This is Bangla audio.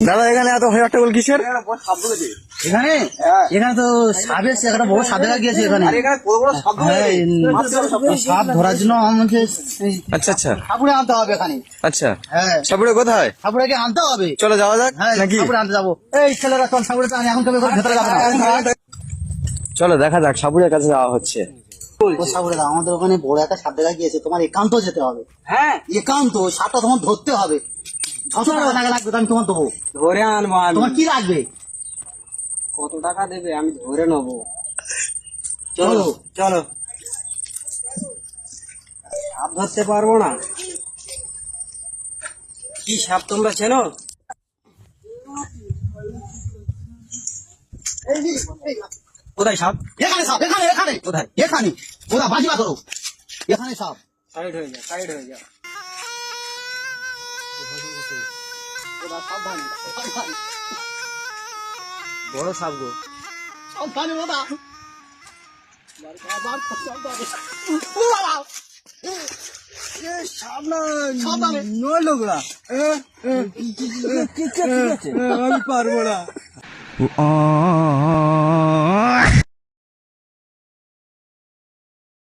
দাদা এখানে এত হট্টগোল কিসের? এখানে এখানে তো সাপ এসছে, একটা বড় সাপ দেখা গিয়েছে এখানে। সাপ ধরার জন্য আমাকে আচ্ছা আচ্ছা সাপুড়ে আনতে হবে এখানে। আচ্ছা, হ্যাঁ সাপুড়ে কোথায়? সাপুড়েকে আনতে হবে। চলো যাওয়া যাক হ্যাঁ নাকি? সাপুড়ে আনতে যাবো। এই ছেলেরা চল সাপুড়ে আনি, এখন তবে ভেতরে যাবো না। চলো দেখা যাক, সাপুড়ের কাছে যাওয়া হচ্ছে। ও সাপুড়ে দাও, আমাদের ওখানে বড় একটা সাপ দেখা গিয়েছে, তোমার একান্ত যেতে হবে। হ্যাঁ একান্ত সাপটা তোমার ধরতে হবে। 600 টাকা লাগবে তো আমি তোমার দেবো। ধরে আনবো আমি। তোমার কি লাগবে? কত টাকা দেবে আমি ধরে নেবো। চলো চলো। সাপ ধরতে পারবো না। কি সাপ তোমরা চেনো? কোথায় সাপ? এখানে সাপ, এখানে এখানে কোথায়? এখানে। ওরা বাজিবা করো, এখানে সাপ। সাইড হয়ে যা, সাইড হয়ে যা। বড় সাপ গো। সাবধানে বাবা। সাবধানে। আমি পারবো না।